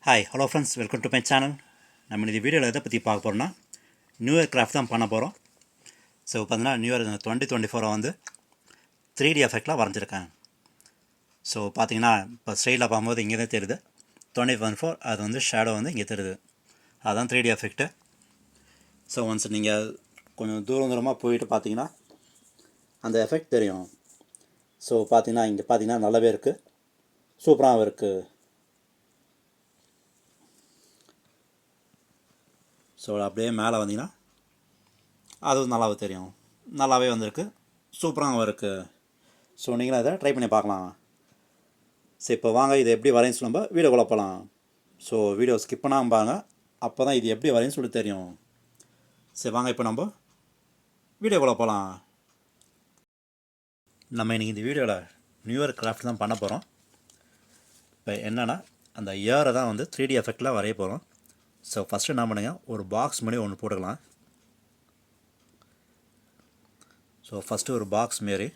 Hi hello friends, welcome to my channel. நம்ம இந்த வீடியோவில் எதை பற்றி பார்க்க போகிறோம்னா நியூ இயர் கிராஃப்ட் தான் பண்ண போகிறோம். ஸோ பார்த்தீங்கன்னா நியூ இயர் 2024 வந்து 3D எஃபெக்டில் வரைஞ்சிருக்கேன். ஸோ பார்த்தீங்கன்னா இப்போ ஸ்டைலில் பார்க்கும்போது இங்கே தான் தெரியுது 2024, அது வந்து ஷேடோ வந்து இங்கே தெரியுது, அதுதான் 3D எஃபெக்ட்டு. ஸோ ஒன்ஸ் நீங்கள் கொஞ்சம் தூரமாக போயிட்டு பார்த்தீங்கன்னா அந்த எஃபெக்ட் தெரியும். ஸோ பார்த்தீங்கன்னா இங்கே பார்த்தீங்கன்னா நல்லாவே இருக்குது, சூப்பராகவும் இருக்குது. ஸோ அப்படியே மேலே வந்தீங்கன்னா அதுவும் நல்லாவே தெரியும், நல்லாவே வந்திருக்கு, சூப்பராகவும் இருக்குது. ஸோ நீங்களும் அதை ட்ரை பண்ணி பார்க்கலாம். சரி, இப்போ வாங்க இதை எப்படி வரையும் நம்ம வீடியோக்குள்ளே போகலாம். ஸோ வீடியோ ஸ்கிப் பண்ணாமல் பாருங்க, அப்போ தான் இது எப்படி வரையும் சொல்லி தெரியும். சரி வாங்க இப்போ நம்ம வீடியோக்குள்ளே போகலாம். நம்ம இன்றைக்கி இந்த வீடியோவில் நியூ இயர் கிராஃப்ட் தான் பண்ண போகிறோம். இப்போ என்னென்னா அந்த இயரை தான் வந்து 3D எஃபெக்டில் வரைய போகிறோம். ஸோ ஃபஸ்ட்டு என்ன பண்ணுங்க, ஒரு பாக்ஸ் மாதிரி ஒன்று போட்டுக்கலாம். ஸோ ஃபஸ்ட்டு ஒரு பாக்ஸ் மாரி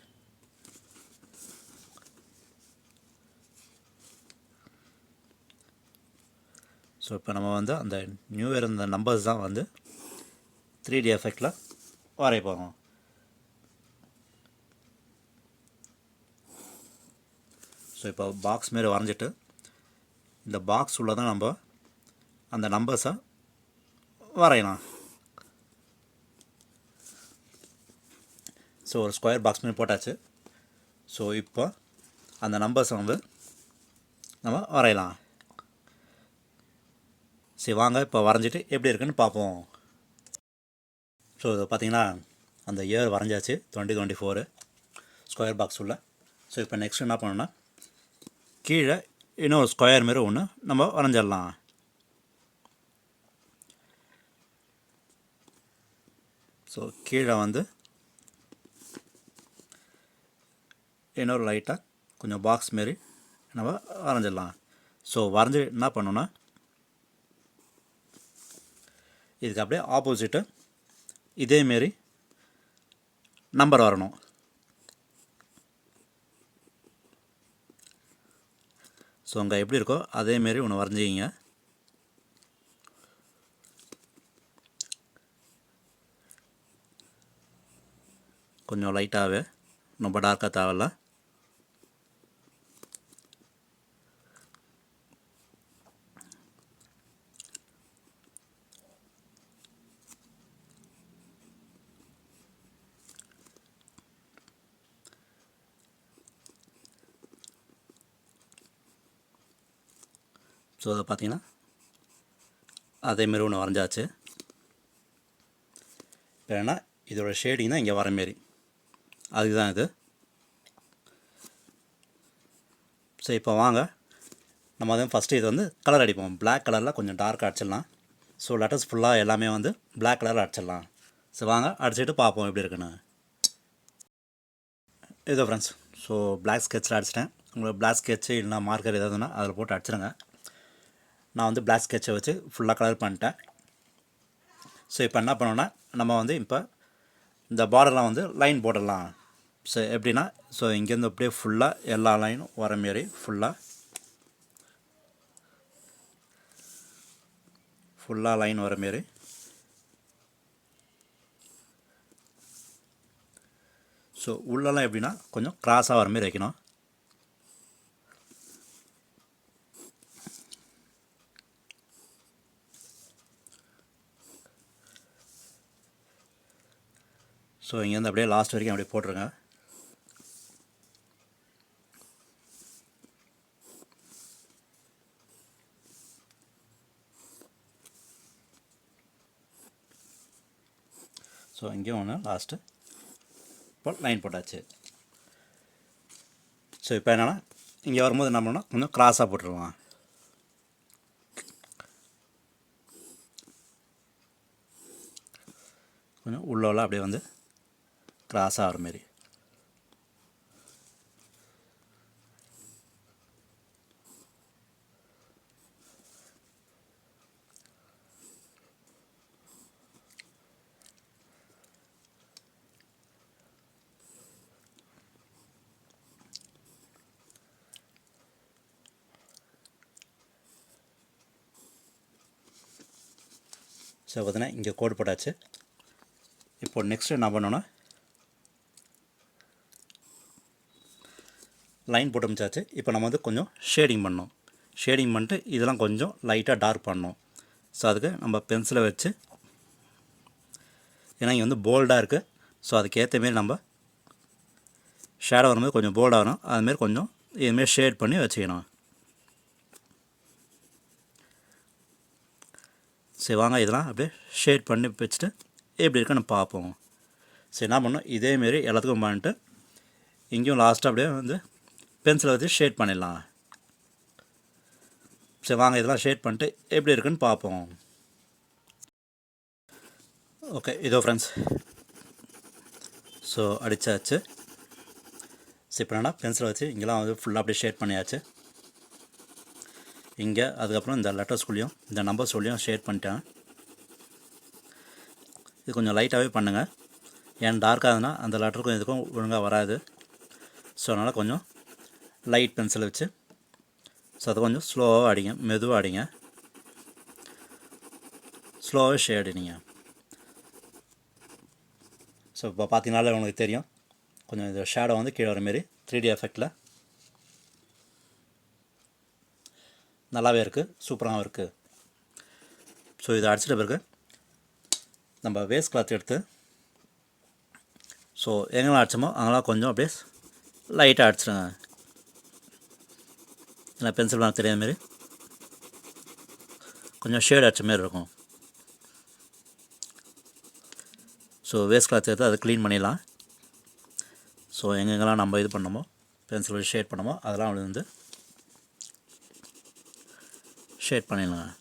ஸோ இப்போ நம்ம வந்து அந்த நியூ இயர் இந்த நம்பர்ஸ் தான் வந்து 3D எஃபெக்டில் வரைய போகிறோம். ஸோ இப்போ பாக்ஸ் மாரி வரைஞ்சிட்டு இந்த பாக்ஸ் உள்ள தான் நம்ம அந்த நம்பர்ஸை வரையலாம். ஸோ ஒரு ஸ்கொயர் பாக்ஸ் மாதிரி போட்டாச்சு. ஸோ இப்போ அந்த நம்பர்ஸை வந்து நம்ம வரையலாம். சரி வாங்க இப்போ வரைஞ்சிட்டு எப்படி இருக்குன்னு பார்ப்போம். ஸோ இதை பார்த்தீங்கன்னா அந்த இயர் வரைஞ்சாச்சு 2024 ஸ்கொயர் பாக்ஸ் உள்ள. ஸோ இப்போ நெக்ஸ்ட் என்ன பண்ணணும்னா கீழே இன்னொரு ஸ்கொயர் மாரி ஒன்று நம்ம வரைஞ்சிடலாம். ஸோ கீழே வந்து இன்னொரு லைட்டாக கொஞ்சம் பாக்ஸ் மாரி நம்ம வரைஞ்சிடலாம். ஸோ வரைஞ்சி என்ன பண்ணோன்னா இதுக்கு அப்படியே ஆப்போசிட்டு இதேமாரி நம்பர் வரணும். ஸோ அங்கே எப்படி இருக்கோ அதேமாரி ஒன்று வரைஞ்சிக்கிங்க. கொஞ்சம் லைட்டாகவே, ரொம்ப டார்க்காக தேவையில்ல. ஸோ அதை பார்த்தீங்கன்னா அதேமாரி ஒன்று வரைஞ்சாச்சு. இப்போ ஏன்னா இதோட ஷேடிங் தான் இங்கே வர மாரி, அதுதான் இது. ஸோ இப்போ வாங்க நம்ம வந்து ஃபஸ்ட்டு இது வந்து கலர் அடிப்போம். பிளாக் கலரில் கொஞ்சம் டார்க்காக அடிச்சிடலாம். ஸோ லெட்டர்ஸ் ஃபுல்லாக எல்லாமே வந்து பிளாக் கலரில் அடிச்சிடலாம். ஸோ வாங்க அடிச்சுட்டு பார்ப்போம் எப்படி இருக்குன்னு. இதோ ஃப்ரெண்ட்ஸ், ஸோ பிளாக் ஸ்கெட்சில் அடிச்சிட்டேன். உங்களுக்கு பிளாக் ஸ்கெட்சு இல்லைனா மார்க்கர் எதாவதுன்னா அதில் போட்டு அடிச்சிடுங்க. நான் வந்து பிளாக் ஸ்கெட்சை வச்சு ஃபுல்லாக கலர் பண்ணிட்டேன். ஸோ இப்போ என்ன பண்ணோன்னா நம்ம வந்து இப்போ இந்த பார்டர்லாம் வந்து லைன் போடலாம். ஸோ எப்படின்னா ஸோ இங்கேருந்து அப்படியே ஃபுல்லாக எல்லா லைனும் வர மாரி ஃபுல்லாக லைன் வர மாரி. ஸோ உள்ளெல்லாம் எப்படின்னா கொஞ்சம் க்ராஸாக வர மாரி வைக்கணும். ஸோ இங்கேருந்து அப்படியே லாஸ்ட் வரைக்கும் அப்படியே போட்டுருங்க. ஸோ இங்கேயும் ஒன்று லாஸ்ட்டு இப்போ லைன் போட்டாச்சு. ஸோ இப்போ என்னென்னா இங்கே வரும்போது என்ன பண்ணணும், கொஞ்சம் க்ராஸாக போட்டுருலாம். கொஞ்சம் உள்ள அப்படியே வந்து க்ராஸாக வர மாரி. ஸோ பார்த்தீங்கன்னா இங்கே கோடு போட்டாச்சு. இப்போ நெக்ஸ்ட்டு என்ன பண்ணோன்னா லைன் போட்டு முடிச்சாச்சு. இப்போ நம்ம வந்து கொஞ்சம் ஷேடிங் பண்ணோம். ஷேடிங் பண்ணிட்டு இதெல்லாம் கொஞ்சம் லைட்டாக டார்க் பண்ணோம். ஸோ அதுக்கு நம்ம பென்சிலை வச்சு, ஏன்னா இங்கே வந்து போல்டாக இருக்குது, ஸோ அதுக்கேற்ற மாரி நம்ம ஷேடோ வரும்போது கொஞ்சம் போல்டாக வரும். அதுமாரி கொஞ்சம் இதுமாரி ஷேட் பண்ணி வச்சுக்கணும். சரி வாங்க இதெல்லாம் அப்படியே ஷேட் பண்ணி வச்சுட்டு எப்படி இருக்குன்னு பார்ப்போம். சரி என்ன பண்ணோம், இதேமாரி எல்லாத்துக்கும் பண்ணிட்டு இங்கேயும் லாஸ்ட்டாக அப்படியே வந்து பென்சிலை வச்சு ஷேட் பண்ணிடலாம். சரி வாங்க இதெல்லாம் ஷேட் பண்ணிட்டு எப்படி இருக்குன்னு பார்ப்போம். ஓகே இதோ ஃப்ரெண்ட்ஸ், ஸோ அடித்தாச்சு. சரி இப்போ என்னன்னா பென்சிலை வச்சு இங்கெல்லாம் வந்து ஃபுல்லாக அப்படியே ஷேட் பண்ணியாச்சு. இங்கே அதுக்கப்புறம் இந்த லெட்டர்ஸ்குள்ளேயும் இந்த நம்பர்ஸ்குள்ளேயும் ஷேட் பண்ணிட்டேன். இது கொஞ்சம் லைட்டாகவே பண்ணுங்கள், ஏன் டார்க்காக இருந்ததுன்னா அந்த லெட்டருக்கும் இதுக்கும் ஒழுங்காக வராது. ஸோ அதனால் கொஞ்சம் லைட் பென்சிலை வச்சு, ஸோ அதை கொஞ்சம் ஸ்லோவாக அடிங்க, மெதுவாக அடிங்க, ஸ்லோவாகவே ஷேட் அடிங்க. ஸோ இப்போ பார்த்தீங்கனாலே உங்களுக்கு தெரியும், கொஞ்சம் இந்த ஷேடோ வந்து கீழே வர மாரி 3D எஃபெக்டில் நல்லாவே இருக்குது, சூப்பராகவும் இருக்குது. ஸோ இதை அடிச்சிட்ட பிறகு நம்ம வேஸ்ட் கிளாத் எடுத்து, ஸோ எங்கெல்லாம் அடிச்சோமோ அங்கெல்லாம் கொஞ்சம் அப்படியே லைட்டாக அடிச்சிடுங்க. ஏன்னா பென்சில் வாங்க தெரியாத மாரி கொஞ்சம் ஷேட் அடித்த மாரி இருக்கும். ஸோ வேஸ்ட் கிளாத் எடுத்து அதை க்ளீன் பண்ணிடலாம். ஸோ எங்கெங்கெல்லாம் நம்ம இது பண்ணோமோ பென்சில் வச்சு ஷேட் பண்ணோமோ அதெல்லாம் அப்படி வந்து ஷேட் பண்ணிடலாம்.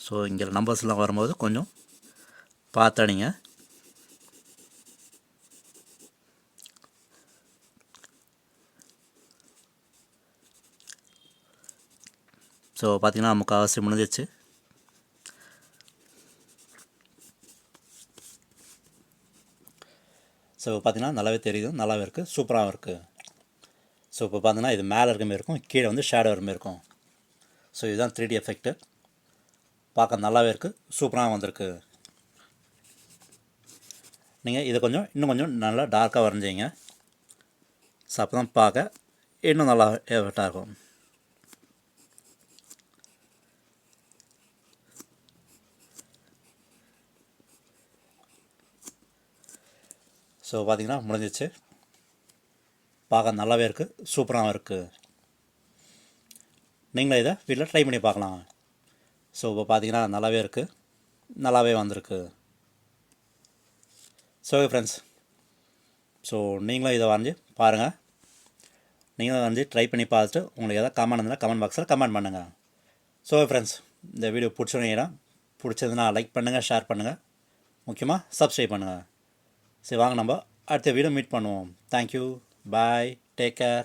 ஸோ இங்கே நம்பர்ஸ்லாம் வரும்போது கொஞ்சம் பார்த்தாடிங்க. ஸோ பார்த்திங்கன்னா நமக்கு அவசியம் முடிஞ்சிச்சு. ஸோ பார்த்திங்கன்னா நல்லாவே தெரியுது, நல்லாவே இருக்குது, சூப்பராகவும் இருக்குது. ஸோ இப்போ பார்த்தீங்கன்னா இது மேலே இருக்க மாரி இருக்கும், கீழே வந்து ஷேடோ வர மாரி இருக்கும். ஸோ இதுதான் 3D எஃபெக்ட்டு. பார்க்க நல்லாவே இருக்குது, சூப்பராக வந்திருக்கு. நீங்கள் இதை கொஞ்சம் இன்னும் கொஞ்சம் நல்லா டார்க்காக வரைஞ்சிங்க. ஸோ அப்போ தான் பார்க்க இன்னும் நல்லா எஃபெக்டாக இருக்கும். ஸோ பார்த்திங்கன்னா முடிஞ்சிச்சு, பார்க்க நல்லாவே இருக்குது, சூப்பராகவும் இருக்குது. நீங்களும் இதை வீட்டில் ட்ரை பண்ணி பார்க்கலாம். ஸோ இப்போ பார்த்தீங்கன்னா நல்லாவே இருக்குது, நல்லாவே வந்திருக்கு. ஸோ ஃப்ரெண்ட்ஸ், ஸோ நீங்களும் இதை வரைஞ்சி பாருங்கள். நீங்களும் வரைஞ்சி ட்ரை பண்ணி பார்த்துட்டு உங்களுக்கு எதாவது கமெண்ட் இருந்தால் கமெண்ட் பாக்ஸில் கமெண்ட் பண்ணுங்கள். ஸோ ஃப்ரெண்ட்ஸ், இந்த வீடியோ பிடிச்சதுன்னா லைக் பண்ணுங்கள், ஷேர் பண்ணுங்கள், முக்கியமாக சப்ஸ்கிரைப் பண்ணுங்கள். சரி வாங்க நம்ம அடுத்த வீடியோ மீட் பண்ணுவோம். தேங்க்யூ, பாய், டேக் கேர்.